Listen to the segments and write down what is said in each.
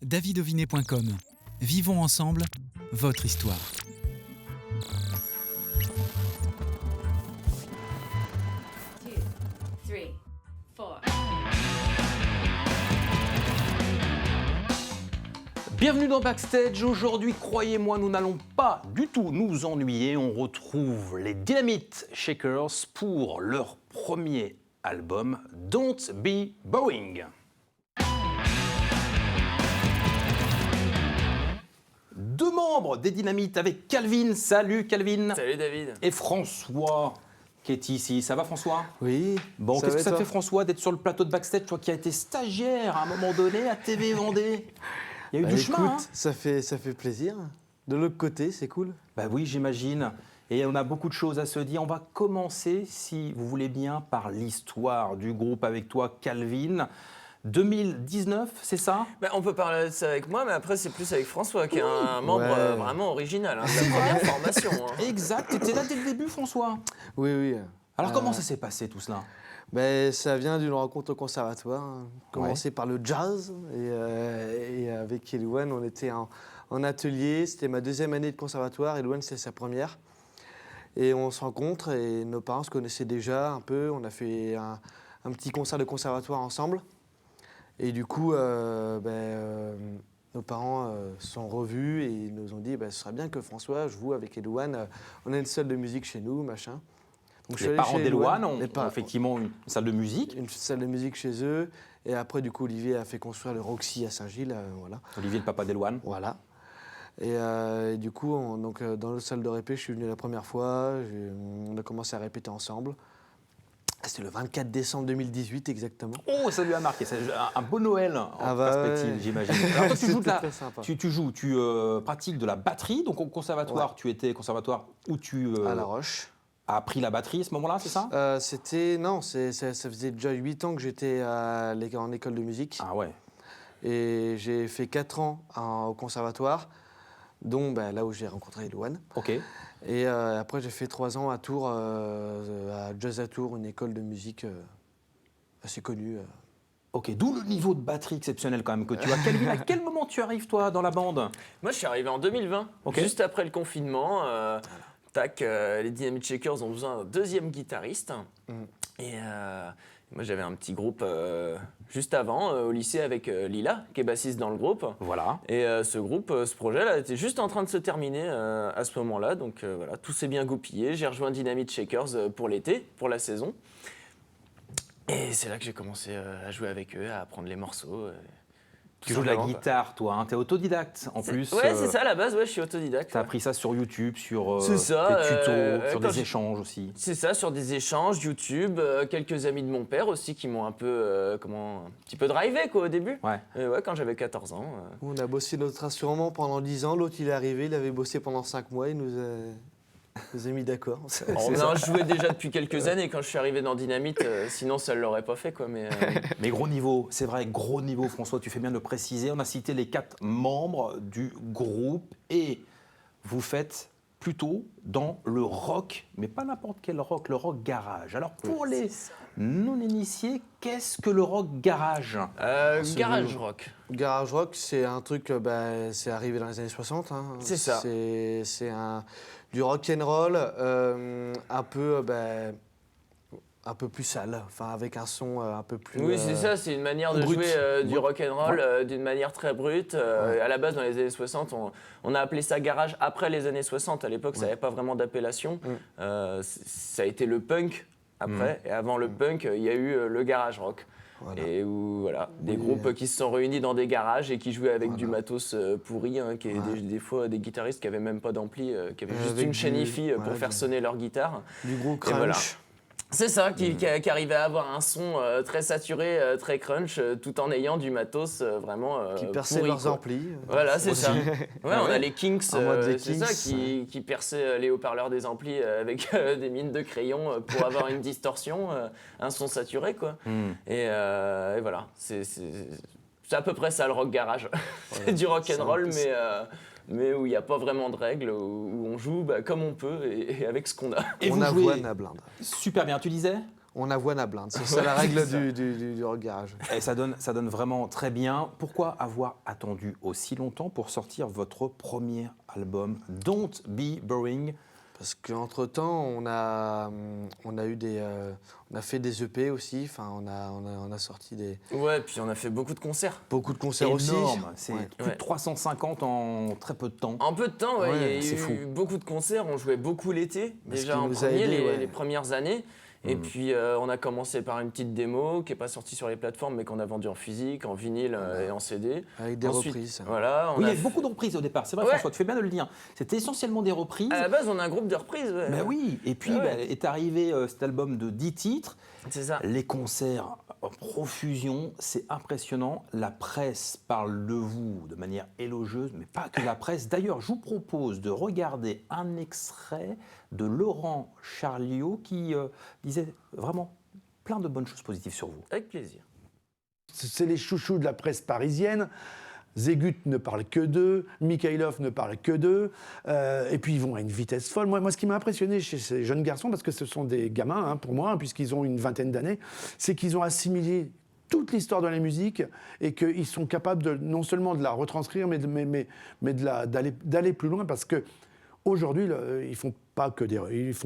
davidovinet.com. Vivons ensemble votre histoire. Bienvenue dans Backstage. Aujourd'hui, croyez-moi, nous n'allons pas du tout nous ennuyer. On retrouve les Dynamite Shakers pour leur premier album, Don't Be Boring. Deux membres des Dynamite avec Calvin. Salut Calvin. Salut David. Et François qui est ici. Ça va François? Oui. Bon, qu'est-ce que ça toi fait François d'être sur le plateau de Backstage, toi qui as été stagiaire à un moment donné à TV Vendée? Il y a eu du chemin, hein? Ça fait plaisir. De l'autre côté, c'est cool. Bah oui, j'imagine. Et on a beaucoup de choses à se dire. On va commencer, si vous voulez bien, par l'histoire du groupe avec toi, Calvin. 2019, c'est ça? On peut parler de ça avec moi, mais après c'est plus avec François, qui est un membre Ouais. vraiment original. Hein, sa première formation. Hein. Exact. Tu étais là dès le début, François. Oui. Alors comment ça s'est passé tout cela? Ça vient d'une rencontre au conservatoire. Commencé par le jazz. Et avec Elouane, on était en atelier. C'était ma deuxième année de conservatoire. Elouane, c'était sa première. Et on se rencontre et nos parents se connaissaient déjà un peu. On a fait un petit concert de conservatoire ensemble. Et du coup, nos parents se sont revus et ils nous ont dit ce serait bien que François joue avec Elouane. On a une salle de musique chez nous, machin. Donc, Les parents d'Elouane ont Les parents- effectivement une salle de musique. une salle de musique chez eux. Et après, du coup, Olivier a fait construire le Roxy à Saint-Gilles. Voilà. Olivier, le papa d'Elouane. Voilà. Et du coup, dans notre salle de répé, je suis venu la première fois. On a commencé à répéter ensemble. C'était le 24 décembre 2018 exactement. Oh, ça lui a marqué. C'est un beau Noël en perspective, ouais. j'imagine. Alors toi, C'était tu pratiques de la batterie. Donc au conservatoire, Ouais. tu étais conservatoire où tu À La Roche. as appris la batterie à ce moment-là, c'est ça? Ça faisait déjà 8 ans que j'étais en école de musique. Ah ouais. Et j'ai fait 4 ans au conservatoire, dont là où j'ai rencontré Elouane. Ok. Et après, j'ai fait 3 ans à Tours, à Jazz à Tours, une école de musique assez connue. Ok, d'où le niveau de batterie exceptionnel quand même que tu as. Calvin, à quel moment tu arrives toi dans la bande? Moi je suis arrivé en 2020, Ok. juste après le confinement. Les Dynamite Shakers ont besoin d'un deuxième guitariste. Et moi j'avais un petit groupe juste avant, au lycée avec Lila, qui est bassiste dans le groupe. Voilà. Et ce projet-là était juste en train de se terminer à ce moment-là. Donc voilà, tout s'est bien goupillé. J'ai rejoint Dynamite Shakers pour l'été, pour la saison. Et c'est là que j'ai commencé à jouer avec eux, à apprendre les morceaux. Tu joues de la guitare toi, hein. Tu es autodidacte en plus. Ouais, c'est ça, à la base, je suis autodidacte. Tu as appris ça sur YouTube, sur C'est ça, des tutos, sur quand des échanges aussi. C'est ça, sur des échanges, YouTube, quelques amis de mon père aussi qui m'ont un peu, un petit peu drivé quoi, au début. Ouais. Et ouais, quand j'avais 14 ans. On a bossé notre instrument pendant 10 ans. L'autre, il est arrivé, il avait bossé pendant 5 mois. Il nous a mis d'accord. On jouait déjà depuis quelques années quand je suis arrivé dans Dynamite, sinon ça ne l'aurait pas fait quoi. Mais gros niveau, c'est vrai, gros niveau François, tu fais bien de le préciser. On a cité les 4 membres du groupe et vous faites plutôt dans le rock, mais pas n'importe quel rock, le rock garage. Alors pour les non-initiés, qu'est-ce que le rock garage? Garage rock. Garage rock, c'est un truc, c'est arrivé dans les années 60. Hein. C'est ça. C'est du rock and roll, un peu plus sale, enfin avec un son un peu plus. Oui, c'est ça, c'est une manière de brut. jouer du rock and roll Ouais. d'une manière très brute. À la base, dans les années 60, on a appelé ça garage après les années 60. À l'époque, ça n'avait pas vraiment d'appellation. Ça a été le punk après, et avant le punk, il y a eu le garage rock. Voilà. Et où, des groupes qui se sont réunis dans des garages et qui jouaient avec du matos pourri, qui est des fois des guitaristes qui n'avaient même pas d'ampli, qui avaient juste Avec une chaîne hi-fi pour voilà, faire sonner leur guitare. Du gros Et crunch. voilà. C'est ça, qui arrivait à avoir un son très saturé, très crunch, tout en ayant du matos vraiment Qui perçaient pourri, leurs quoi. amplis. Voilà, c'est ça. On a les Kings, En mode les c'est ça, Kings, qui perçaient les haut-parleurs des amplis avec des mines de crayon pour avoir une distorsion, un son saturé, quoi. Et voilà, c'est à peu près ça le rock garage. C'est du rock and roll, mais où il n'y a pas vraiment de règles, où on joue comme on peut et avec ce qu'on a. Et On vous avoine jouez à blinde. super bien, tu disais? on avoinable. Hein. C'est ça la règle du rock garage. Et ça donne vraiment très bien. Pourquoi avoir attendu aussi longtemps pour sortir votre premier album, Don't Be Boring? Parce qu'entre-temps, on a fait des EP aussi. Enfin, on a sorti Ouais, puis on a fait beaucoup de concerts. beaucoup de concerts aussi. Énorme. C'est Ouais. plus de 350 en très peu de temps. En peu de temps, ouais, Ouais, il y c'est a fou. eu beaucoup de concerts. On jouait beaucoup l'été, Ce déjà qui en nous a premier, aidés, ouais. les premières années. Et puis on a commencé par une petite démo qui n'est pas sortie sur les plateformes, mais qu'on a vendue en physique, en vinyle et en CD. Avec des Ensuite, reprises. Voilà, Oui, il y a avait beaucoup de reprises au départ. C'est vrai, Ouais. François, tu fais bien de le dire. C'était essentiellement des reprises. À la base, on a un groupe de reprises. Ouais. Ben oui, et puis Ah ouais. est arrivé cet album de 10 titres. C'est ça. Les concerts en profusion, c'est impressionnant. La presse parle de vous de manière élogieuse, mais pas que la presse. D'ailleurs, je vous propose de regarder un extrait de Laurent Charliot qui disait vraiment plein de bonnes choses positives sur vous. Avec plaisir. C'est les chouchous de la presse parisienne. Zegut ne parle que d'eux, Mikhailov ne parle que d'eux, et puis ils vont à une vitesse folle. Moi, ce qui m'a impressionné chez ces jeunes garçons, parce que ce sont des gamins pour moi, puisqu'ils ont une vingtaine d'années, c'est qu'ils ont assimilé toute l'histoire de la musique et qu'ils sont capables non seulement de la retranscrire, mais d'aller plus loin, parce que aujourd'hui, ils font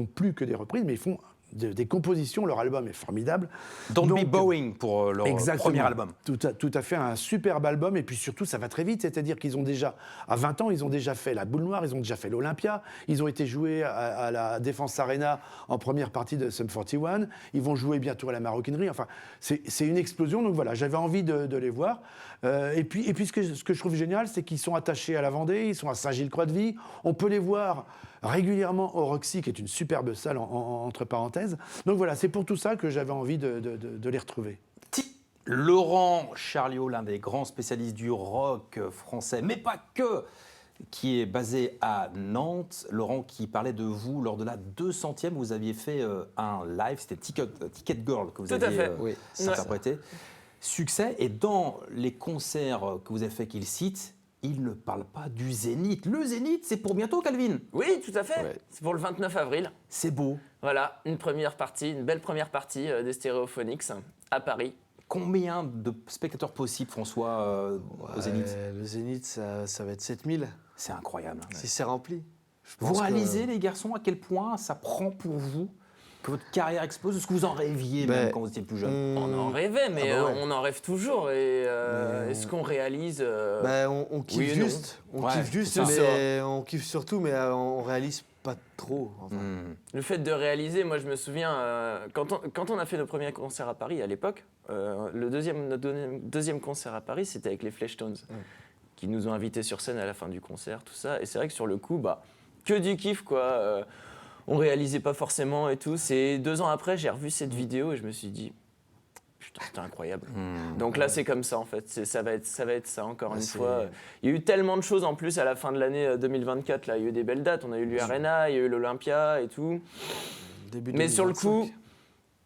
plus que des reprises, mais ils font des compositions. Leur album est formidable. Don't Be Donc, Boring pour leur premier album. Tout à fait, un superbe album. Et puis surtout, ça va très vite. C'est-à-dire qu'ils ont déjà, à 20 ans, ils ont déjà fait la Boule Noire, ils ont déjà fait l'Olympia, ils ont été joués à la Défense Arena en première partie de Sum 41. Ils vont jouer bientôt à la Maroquinerie. Enfin, c'est une explosion. Donc voilà, j'avais envie de les voir. Et puis ce que je trouve génial, c'est qu'ils sont attachés à la Vendée, ils sont à Saint-Gilles-Croix-de-Vie. On peut les voir régulièrement au Roxy, qui est une superbe salle entre parenthèses. Donc voilà, c'est pour tout ça que j'avais envie de les retrouver. Laurent Charliot, l'un des grands spécialistes du rock français, mais pas que, qui est basé à Nantes. Laurent, qui parlait de vous lors de la 200e, vous aviez fait un live, c'était Ticket Girl que vous Tout à aviez fait. Oui. interprété. Succès, et dans les concerts que vous avez fait qu'il cite, il ne parle pas du Zénith. Le Zénith, c'est pour bientôt, Calvin. Oui, tout à fait. Ouais. C'est pour le 29 avril. C'est beau. Voilà, une belle première partie des Stereophonics à Paris. Combien de spectateurs possibles, François, au Zénith? Le Zénith, ça va être 7000, C'est incroyable. si c'est rempli. Je Vous pense que- réalisez, les garçons, à quel point ça prend pour vous que votre carrière explose? Est-ce que vous en rêviez même quand vous étiez plus jeune? On en rêvait, mais Ah bah ouais. on en rêve toujours. Et Mais est-ce qu'on réalise On kiffe oui et non. juste. On Ouais, kiffe juste, c'est ça. mais on kiffe surtout, mais on réalise pas trop. Enfin. Le fait de réaliser, moi je me souviens, quand on a fait nos premiers concerts à Paris à l'époque, notre deuxième concert à Paris, c'était avec les Fleshtones, qui nous ont invités sur scène à la fin du concert, tout ça. Et c'est vrai que sur le coup, que du kiff, quoi. On réalisait pas forcément et tout. C'est 2 ans après, j'ai revu cette vidéo et je me suis dit, putain, c'était incroyable. Donc là, c'est comme ça en fait. Ça va être ça encore une fois. Il y a eu tellement de choses en plus à la fin de l'année 2024. Là, il y a eu des belles dates. On a eu l'Arena, il y a eu l'Olympia et tout. Début Mais sur le 2025. coup,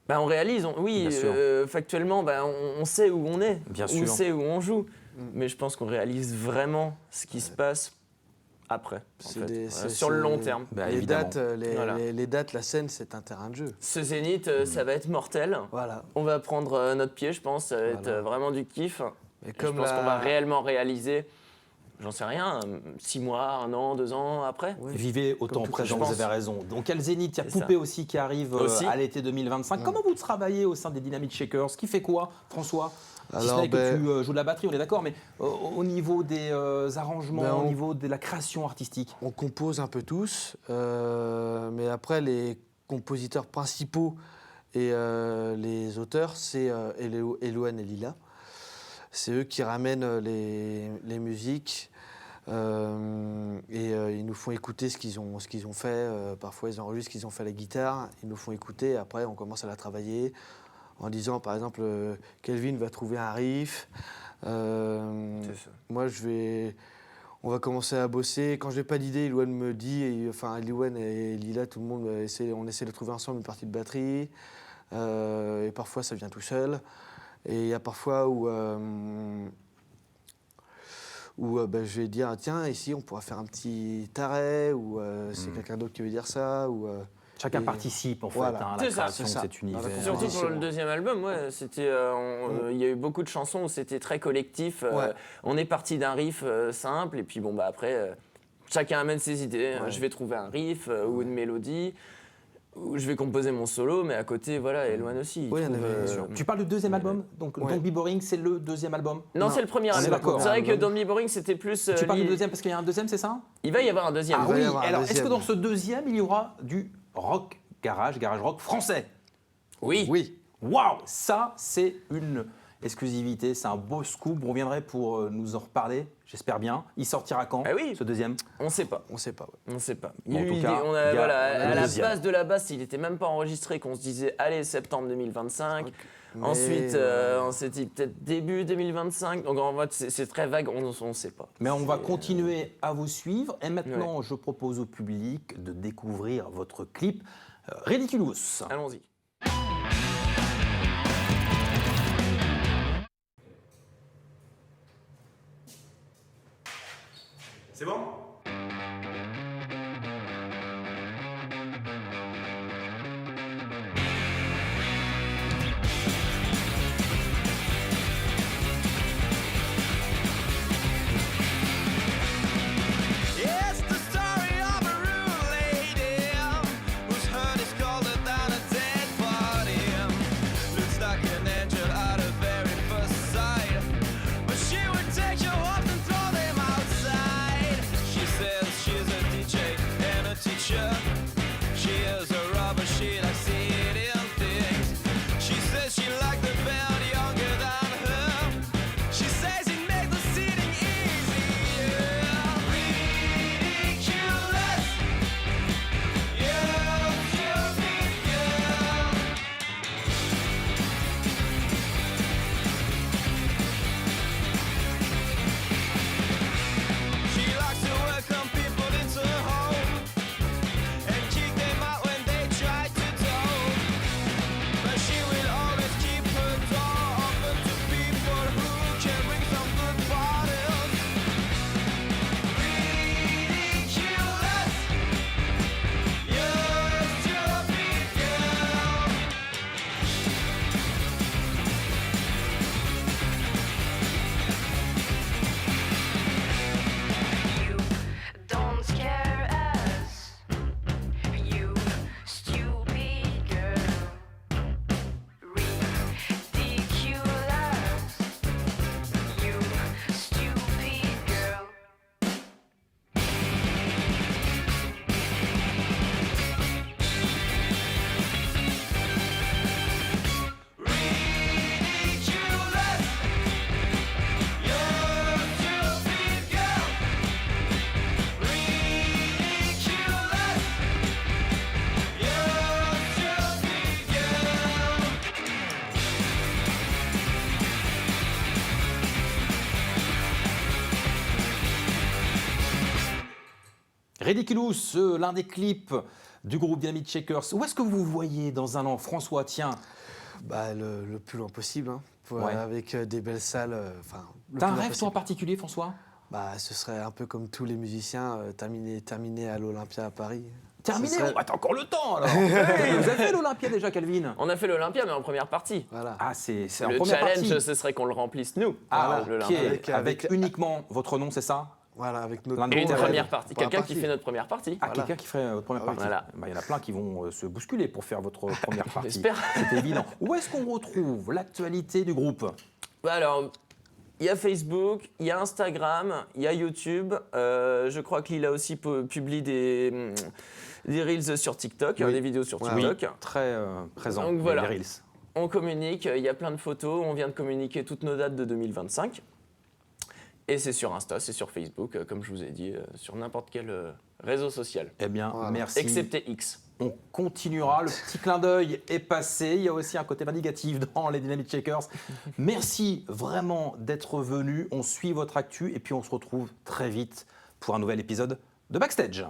on réalise. Oui, Bien sûr. factuellement, on sait où on est. Bien on sûr. sait où on joue. Mais je pense qu'on réalise vraiment ce qui se passe après. en C'est fait. des- Voilà, c'est- sur le c'est- long terme. Bah, les évidemment. dates, Voilà. les dates, la scène, c'est un terrain de jeu. Ce Zénith, ça va être mortel. Voilà. On va prendre notre pied, je pense. Ça va être Voilà. vraiment du kiff. Et Je pense qu'on va réellement réaliser, j'en sais rien, 6 mois, 1 an, 2 ans après. Ouais. Vivez au temps tout présent, je vous pense. avez raison. Donc, il y a le Zénith, il y a C'est Poupée ça. aussi qui arrive Aussi. à l'été 2025. Comment vous travaillez au sein des Dynamite Shakers? Qui fait quoi, François? Si ce n'est que tu joues de la batterie, on est d'accord, mais au niveau des arrangements, au niveau de la création artistique? On compose un peu tous, mais après, les compositeurs principaux et les auteurs, c'est Elouane et Lila. C'est eux qui ramènent les musiques et ils nous font écouter ce qu'ils ont fait. Parfois, ils enregistrent ce qu'ils ont fait à la guitare, ils nous font écouter. Après, on commence à la travailler en disant, par exemple, Kelvin va trouver un riff. C'est ça. Moi, on va commencer à bosser. Quand j'ai pas d'idée, Elouane me dit, Elouane et Lila, tout le monde, on essaie de trouver ensemble une partie de batterie. Et parfois, ça vient tout seul. Et il y a parfois où je vais dire, tiens, ici, on pourra faire un petit arrêt, ou c'est quelqu'un d'autre qui veut dire ça. Chacun Et- participe en fait voilà. à la C'est ça, création c'est ça. de cet univers. Dans la Surtout composition. pour le deuxième album, ouais, c'était, il y a eu beaucoup de chansons où c'était très collectif. Ouais. On est parti d'un riff simple et puis bon bah après chacun amène ses idées. Je vais trouver un riff ou une mélodie, ou je vais composer mon solo, mais à côté voilà, Eloane aussi. il Oui, il y en trouve, avait- Tu parles du deuxième album, donc Ouais. Don't Be Boring, c'est le deuxième album. Non, c'est le premier On est album. d'accord. C'est vrai que Album. Don't Be Boring c'était plus. Tu parles du l'idée- deuxième parce qu'il y a un deuxième, c'est ça? Il va y avoir un deuxième. Ah va y oui, avoir un alors est-ce que deuxième. dans ce deuxième, il y aura du rock garage rock français? Oui. Oui. Waouh, ça c'est une exclusivité, c'est un beau scoop. Vous reviendrez pour nous en reparler, j'espère bien. Il sortira quand Ah oui. ce deuxième? On sait pas. On sait pas. Ouais. On sait pas. Bon, en tout Il- cas, on il y a, a voilà, le à la deuxième. base de la base, il était même pas enregistré, qu'on se disait allez septembre 2025. Mais, Ensuite, on s'est dit peut-être début 2025. Donc en fait, c'est très vague, on ne sait pas. Mais on va continuer à vous suivre. Et maintenant, je propose au public de découvrir votre clip Ridiculous. Allons-y. C'est bon? It's the story of a rude lady whose heart is colder than a dead body. Looks like an angel at a very first sight, but she would take your heart and throw them outside. She says she's a DJ and a teacher. She is a robber, she likes eating things. She says she liked the band younger than her. She says it makes the sitting easier. Ridiculous, you stupid girl. She likes to welcome people into her home and kick them out when they try to talk. But she will always keep her door open to people who can bring some good bottles. Ridiculous, you stupid girl. You don't scare us, you stupid girl. Ridiculous, you stupid girl. Ridiculous, you stupid girl. Ridiculous, you stupid girl. Ridiculous, l'un des clips du groupe Dynamite Shakers. Où est-ce que vous voyez dans un an, François? Tiens, Bah, le plus loin possible, hein, Ouais. avec des belles salles. Enfin, le t'as un plus loin rêve toi en possible. particulier, François? Bah, ce serait un peu comme tous les musiciens, terminer à l'Olympia à Paris. Terminé, Ce serait- oh, t'as encore le temps alors. Hey, vous avez fait l'Olympia déjà, Calvin? On a fait l'Olympia, mais en première partie. Voilà. Ah, c'est en Le première challenge, partie. ce serait qu'on le remplisse nous. Ah, ok. l'Olympia. Avec, Avec- uniquement votre nom, c'est ça? Voilà, avec notre L'un de Et une Pour première la partie. pour la Quelqu'un qui partie. fait notre première partie. Ah, Voilà. quelqu'un qui ferait votre première Ah oui. partie. Voilà. Bah, il y en a plein qui vont se bousculer pour faire votre première partie. J'espère. C'est évident. Où est-ce qu'on retrouve l'actualité du groupe? Bah alors, il y a Facebook, il y a Instagram, il y a YouTube. Je crois que Lila aussi publie des Reels sur TikTok, Oui. des vidéos sur Ouais. TikTok. Très présent. Donc voilà. les Reels. On communique, il y a plein de photos. On vient de communiquer toutes nos dates de 2025. Et c'est sur Insta, c'est sur Facebook, comme je vous ai dit, sur n'importe quel réseau social. Eh bien, Voilà. merci. Excepté X. On continuera. Le petit clin d'œil est passé. Il y a aussi un côté pas négatif dans les Dynamite Shakers. Merci vraiment d'être venu. On suit votre actu et puis on se retrouve très vite pour un nouvel épisode de Backstage.